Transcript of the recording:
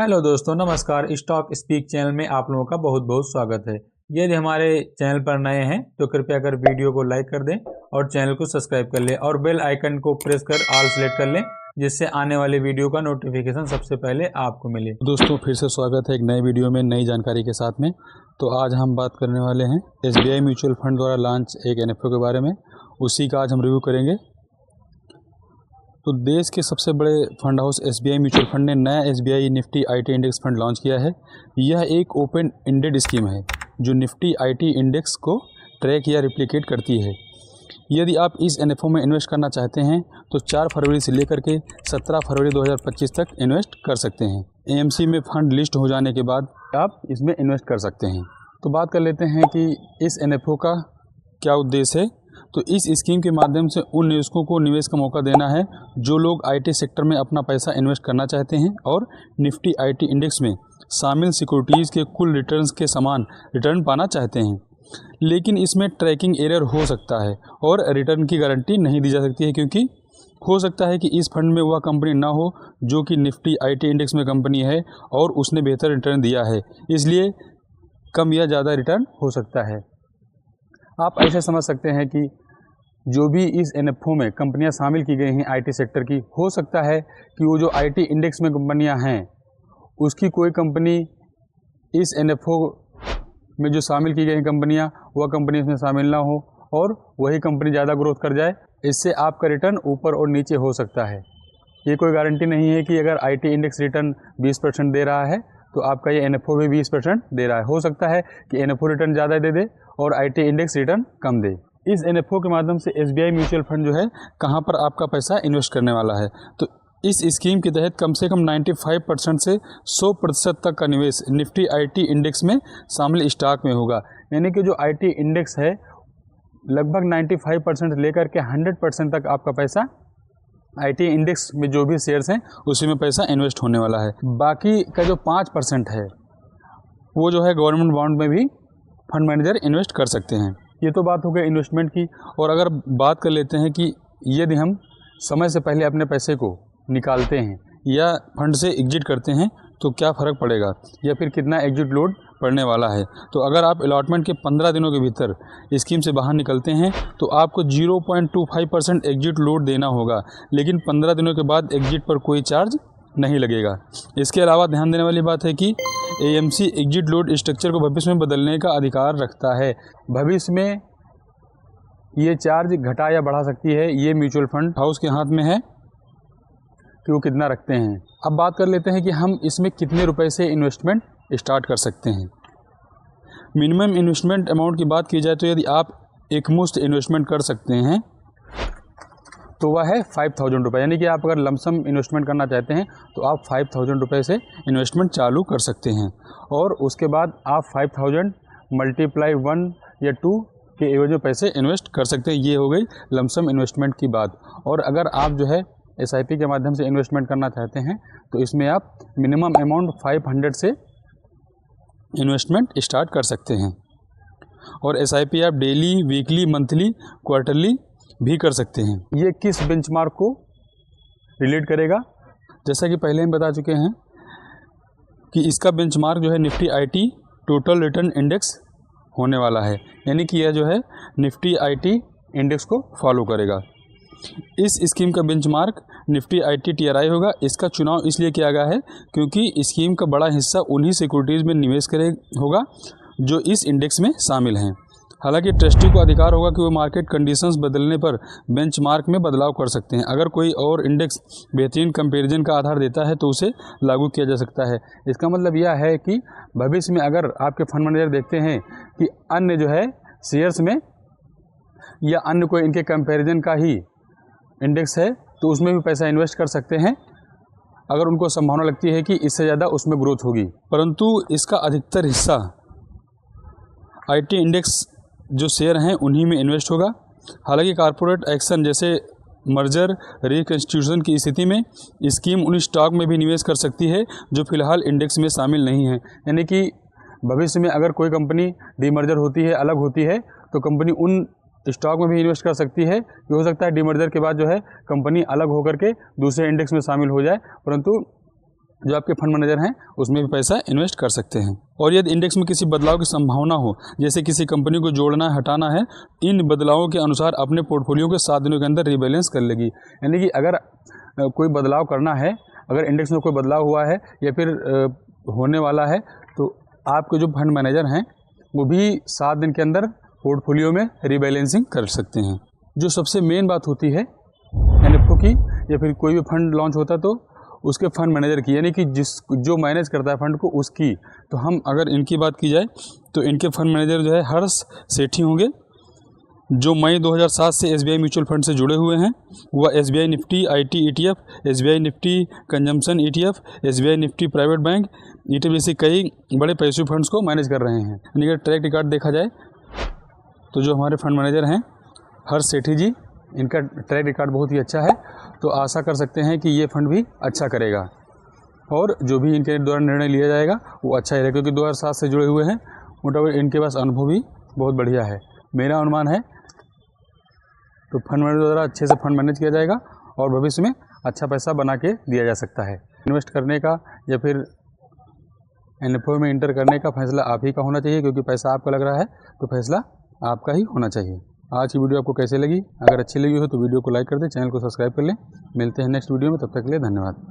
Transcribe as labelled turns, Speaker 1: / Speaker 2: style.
Speaker 1: Hello दोस्तों, नमस्कार। Stock speak channel में आप लोगों का बहुत बहुत स्वागत है। यदि हमारे चैनल पर नए हैं तो कृपया कर वीडियो को लाइक कर दें और चैनल को सब्सक्राइब कर लें और बेल आइकन को प्रेस कर ऑल सेलेक्ट कर लें, जिससे आने वाले वीडियो का नोटिफिकेशन सबसे पहले आपको मिले।
Speaker 2: दोस्तों फिर से स्वागत है एक नए वीडियो में नई जानकारी के साथ में। तो आज हम बात करने वाले हैं SBI म्यूचुअल फंड द्वारा लॉन्च एक NFO के बारे में। उसी का आज हम रिव्यू करेंगे। तो देश के सबसे बड़े fund house SBI mutual fund ने नया SBI Nifty IT index fund launch किया है। यह एक ओपन एंडेड स्कीम है जो निफ्टी IT इंडेक्स को ट्रैक या रिप्लिकेट करती है। यदि आप इस NFO में इन्वेस्ट करना चाहते हैं तो 4 फरवरी से लेकर के 17 फरवरी 2025 तक इन्वेस्ट कर सकते हैं। AMC में फंड लिस्ट हो जाने के बाद आप इसमें इन्वेस्ट कर सकते हैं। तो बात कर लेते हैं कि इस NFO का क्या उद्देश्य है। तो इस स्कीम के माध्यम से उन निवेशकों को निवेश का मौका देना है जो लोग IT सेक्टर में अपना पैसा इन्वेस्ट करना चाहते हैं और निफ्टी IT इंडेक्स में शामिल सिक्योरिटीज़ के कुल रिटर्न्स के समान रिटर्न पाना चाहते हैं। लेकिन इसमें ट्रैकिंग एरर हो सकता है और रिटर्न की गारंटी नहीं दी जा सकती है, क्योंकि हो सकता है कि इस फंड में वह कंपनी ना हो जो कि निफ्टी IT इंडेक्स में कंपनी है और उसने बेहतर रिटर्न दिया है, इसलिए कम या ज़्यादा रिटर्न हो सकता है। आप ऐसे समझ सकते हैं कि जो भी इस NFO में कंपनियां शामिल की गई हैं IT सेक्टर की, हो सकता है कि वो जो IT इंडेक्स में कंपनियां हैं उसकी कोई कंपनी इस NFO में जो शामिल की गई हैं कंपनियां, वह कंपनी इसमें शामिल ना हो और वही कंपनी ज़्यादा ग्रोथ कर जाए। इससे आपका रिटर्न ऊपर और नीचे हो सकता है। ये कोई गारंटी नहीं है कि अगर IT इंडेक्स रिटर्न 20% दे रहा है तो आपका ये NFO भी 20% दे रहा है। हो सकता है कि NFO रिटर्न ज़्यादा दे दे और IT इंडेक्स रिटर्न कम दे। इस NFO के माध्यम से SBI म्यूचुअल फंड जो है कहाँ पर आपका पैसा इन्वेस्ट करने वाला है। तो इस स्कीम के तहत कम से कम 95% से 100% तक का निवेश निफ्टी IT इंडेक्स में शामिल स्टॉक में होगा। यानी कि जो IT इंडेक्स है लगभग 95% लेकर के 100% तक आपका पैसा IT इंडेक्स में जो भी शेयर्स हैं उसी में पैसा इन्वेस्ट होने वाला है। बाकी का जो 5% है वो जो है गवर्नमेंट बॉन्ड में भी फंड मैनेजर इन्वेस्ट कर सकते हैं। ये तो बात हो गई इन्वेस्टमेंट की। और अगर बात कर लेते हैं कि यदि हम समय से पहले अपने पैसे को निकालते हैं या फंड से एग्जिट करते हैं तो क्या फ़र्क पड़ेगा या फिर कितना एग्जिट लोड पड़ने वाला है। तो अगर आप अलॉटमेंट के 15 दिनों के भीतर स्कीम से बाहर निकलते हैं तो आपको 0.25% एग्जिट लोड देना होगा, लेकिन 15 दिनों के बाद एग्जिट पर कोई चार्ज नहीं लगेगा। इसके अलावा ध्यान देने वाली बात है कि AMC एग्जिट लोड स्ट्रक्चर को भविष्य में बदलने का अधिकार रखता है। भविष्य में ये चार्ज घटा या बढ़ा सकती है। ये म्यूचुअल फंड हाउस के हाथ में है कि वो कितना रखते हैं। अब बात कर लेते हैं कि हम इसमें कितने रुपए से इन्वेस्टमेंट स्टार्ट कर सकते हैं। मिनिमम इन्वेस्टमेंट अमाउंट की बात की जाए तो यदि आप एकमुश्त इन्वेस्टमेंट कर सकते हैं तो वह है 5000 रुपये। यानी कि आप अगर लमसम इन्वेस्टमेंट करना चाहते हैं तो आप 5000 रुपये से इन्वेस्टमेंट चालू कर सकते हैं और उसके बाद आप 5000 मल्टीप्लाई 1 या 2 के एवज में पैसे इन्वेस्ट कर सकते हैं। ये हो गई लमसम इन्वेस्टमेंट की बात। और अगर आप जो है SIP के माध्यम से इन्वेस्टमेंट करना चाहते हैं तो इसमें आप मिनिमम अमाउंट 500 से इन्वेस्टमेंट स्टार्ट कर सकते हैं। और SIP आप डेली, वीकली, मंथली, क्वार्टरली भी कर सकते हैं। ये किस बेंचमार्क को रिलेट करेगा, जैसा कि पहले हम बता चुके हैं कि इसका बेंचमार्क जो है Nifty IT total return index होने वाला है। यानी कि यह जो है निफ्टी IT इंडेक्स को फॉलो करेगा। इस स्कीम का बेंचमार्क निफ्टी IT TRI होगा। इसका चुनाव इसलिए किया गया है क्योंकि स्कीम का बड़ा हिस्सा उन्हीं सिक्योरिटीज़ में निवेश होगा जो इस इंडेक्स में शामिल हैं। हालांकि ट्रस्टी को अधिकार होगा कि वो मार्केट कंडीशंस बदलने पर बेंचमार्क में बदलाव कर सकते हैं। अगर कोई और इंडेक्स बेहतरीन कंपैरिजन का आधार देता है तो उसे लागू किया जा सकता है। इसका मतलब यह है कि भविष्य में अगर आपके फंड मैनेजर देखते हैं कि अन्य जो है शेयर्स में या अन्य कोई इनके कंपैरिजन का ही इंडेक्स है तो उसमें भी पैसा इन्वेस्ट कर सकते हैं, अगर उनको संभावना लगती है कि इससे ज़्यादा उसमें ग्रोथ होगी। परंतु इसका अधिकतर हिस्सा IT इंडेक्स जो शेयर हैं उन्हीं में इन्वेस्ट होगा। हालांकि कॉर्पोरेट एक्शन जैसे मर्जर रिकंस्टिट्यूशन की स्थिति में स्कीम उन स्टॉक में भी निवेश कर सकती है जो फिलहाल इंडेक्स में शामिल नहीं है। यानी कि भविष्य में अगर कोई कंपनी डीमर्जर होती है, अलग होती है, तो कंपनी उन स्टॉक में भी इन्वेस्ट कर सकती है। ये हो सकता है डीमर्जर के बाद जो है कंपनी अलग होकर के दूसरे इंडेक्स में शामिल हो जाए, परंतु जो आपके फंड मैनेजर हैं उसमें भी पैसा इन्वेस्ट कर सकते हैं। और यदि इंडेक्स में किसी बदलाव की संभावना हो, जैसे किसी कंपनी को जोड़ना है, हटाना है, इन बदलावों के अनुसार अपने पोर्टफोलियो के 7 दिनों के अंदर रीबैलेंस कर लेगी। यानी कि अगर कोई बदलाव करना है, अगर इंडेक्स में कोई बदलाव हुआ है या फिर होने वाला है, तो आपके जो फंड मैनेजर हैं वो भी 7 दिन के अंदर पोर्टफोलियो में रीबैलेंसिंग कर सकते हैं। जो सबसे मेन बात होती है NFO की, या फिर कोई भी फंड लॉन्च होता है तो उसके फंड मैनेजर की, यानी कि जो मैनेज करता है फंड को उसकी। तो हम अगर इनकी बात की जाए तो इनके फंड मैनेजर जो है हर्ष सेठी होंगे, जो मई 2007 से SBI म्यूचुअल फंड से जुड़े हुए हैं। वह SBI Nifty IT ETF, SBI Nifty consumption ETF, SBI Nifty private bank ETF जैसे कई बड़े पैसिव फंड्स को मैनेज कर रहे हैं। यानी कि ट्रैक रिकॉर्ड देखा जाए तो जो हमारे फंड मैनेजर हैं हर्ष सेठी जी, इनका ट्रैक रिकॉर्ड बहुत ही अच्छा है। तो आशा कर सकते हैं कि ये फंड भी अच्छा करेगा और जो भी इनके द्वारा निर्णय लिया जाएगा वो अच्छा ही रहेगा, क्योंकि 2007 से जुड़े हुए हैं। मोटामोटी इनके पास अनुभव भी बहुत बढ़िया है, मेरा अनुमान है। तो फंड मैनेजर द्वारा अच्छे से फंड मैनेज किया जाएगा और भविष्य में अच्छा पैसा बना के दिया जा सकता है। इन्वेस्ट करने का या फिर NFO में इंटर करने का फैसला आप ही का होना चाहिए, क्योंकि पैसा आपका लग रहा है तो फैसला आपका ही होना चाहिए। आज की वीडियो आपको कैसे लगी? अगर अच्छी लगी हो तो वीडियो को लाइक कर दें, चैनल को सब्सक्राइब कर लें। मिलते हैं नेक्स्ट वीडियो में, तब तक के लिए धन्यवाद।